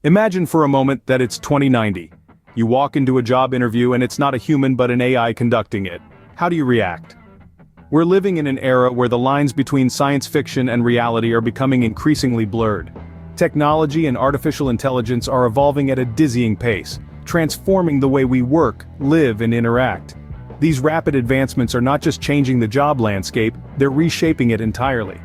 Imagine for a moment that it's 2090. You walk into a job interview and it's not a human but an AI conducting it. How do you react? We're living in an era where the lines between science fiction and reality are becoming increasingly blurred. Technology and artificial intelligence are evolving at a dizzying pace, transforming the way we work, live, and interact. These rapid advancements are not just changing the job landscape, they're reshaping it entirely.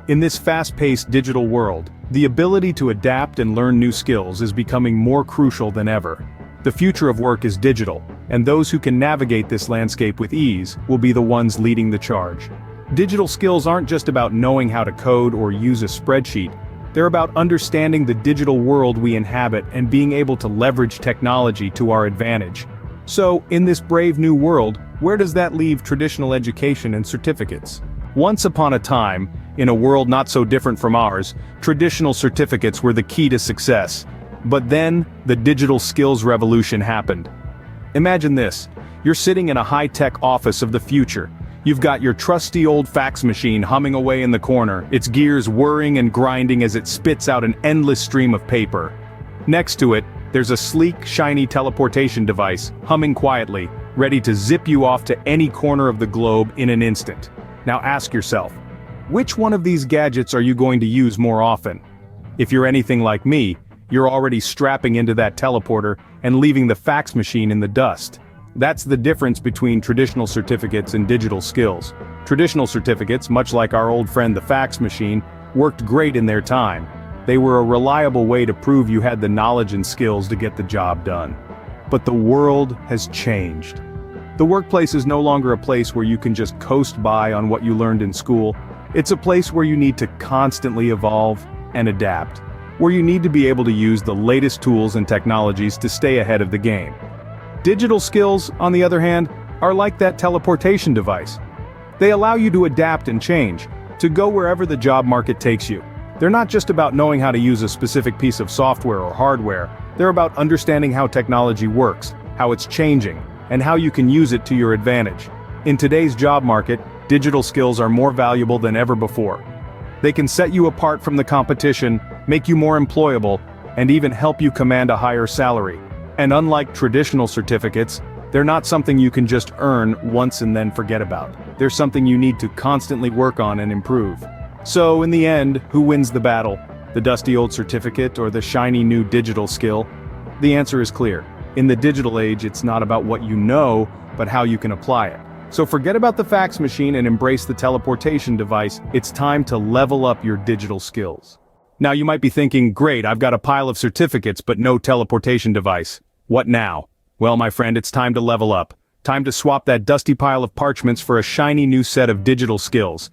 In this fast-paced digital world, the ability to adapt and learn new skills is becoming more crucial than ever. The future of work is digital, and those who can navigate this landscape with ease will be the ones leading the charge. Digital skills aren't just about knowing how to code or use a spreadsheet. They're about understanding the digital world we inhabit and being able to leverage technology to our advantage. So, in this brave new world, where does that leave traditional education and certificates? Once upon a time, in a world not so different from ours, traditional certificates were the key to success. But then, the digital skills revolution happened. Imagine this: you're sitting in a high-tech office of the future. You've got your trusty old fax machine humming away in the corner, its gears whirring and grinding as it spits out an endless stream of paper. Next to it, there's a sleek, shiny teleportation device, humming quietly, ready to zip you off to any corner of the globe in an instant. Now ask yourself, which one of these gadgets are you going to use more often? If you're anything like me, you're already strapping into that teleporter and leaving the fax machine in the dust. That's the difference between traditional certificates and digital skills. Traditional certificates, much like our old friend the fax machine, worked great in their time. They were a reliable way to prove you had the knowledge and skills to get the job done. But the world has changed. The workplace is no longer a place where you can just coast by on what you learned in school. It's a place where you need to constantly evolve and adapt, where you need to be able to use the latest tools and technologies to stay ahead of the game. Digital skills, on the other hand, are like that teleportation device. They allow you to adapt and change, to go wherever the job market takes you. They're not just about knowing how to use a specific piece of software or hardware, they're about understanding how technology works, how it's changing, and how you can use it to your advantage. In today's job market, digital skills are more valuable than ever before. They can set you apart from the competition, make you more employable, and even help you command a higher salary. And unlike traditional certificates, they're not something you can just earn once and then forget about. They're something you need to constantly work on and improve. So in the end, who wins the battle? The dusty old certificate or the shiny new digital skill? The answer is clear. In the digital age, it's not about what you know, but how you can apply it. So forget about the fax machine and embrace the teleportation device. It's time to level up your digital skills. Now you might be thinking, great, I've got a pile of certificates but no teleportation device. What now? Well, my friend, it's time to level up. Time to swap that dusty pile of parchments for a shiny new set of digital skills.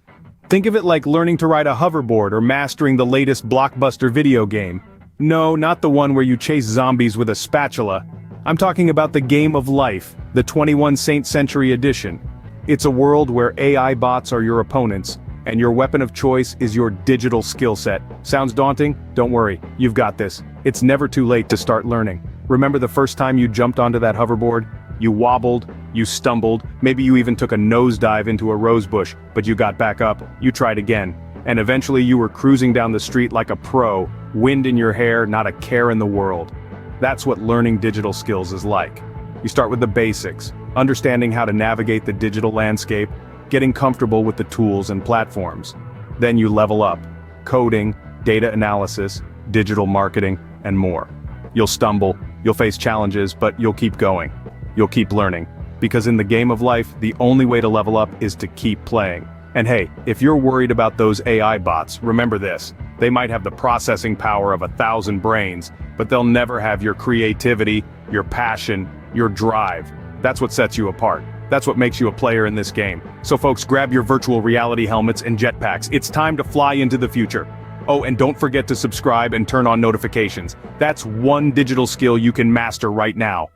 Think of it like learning to ride a hoverboard or mastering the latest blockbuster video game. No, not the one where you chase zombies with a spatula. I'm talking about the game of life, the 21st century edition. It's a world where AI bots are your opponents, and your weapon of choice is your digital skill set. Sounds daunting? Don't worry, you've got this. It's never too late to start learning. Remember the first time you jumped onto that hoverboard? You wobbled, you stumbled, maybe you even took a nosedive into a rose bush, but you got back up, you tried again, and eventually you were cruising down the street like a pro, wind in your hair, not a care in the world. That's what learning digital skills is like. You start with the basics, understanding how to navigate the digital landscape, getting comfortable with the tools and platforms. Then you level up, coding, data analysis, digital marketing, and more. You'll stumble, you'll face challenges, but you'll keep going. You'll keep learning. Because in the game of life, the only way to level up is to keep playing. And hey, if you're worried about those AI bots, remember this. They might have the processing power of 1,000 brains, but they'll never have your creativity, your passion, your drive. That's what sets you apart. That's what makes you a player in this game. So folks, grab your virtual reality helmets and jetpacks. It's time to fly into the future. Oh, and don't forget to subscribe and turn on notifications. That's one digital skill you can master right now.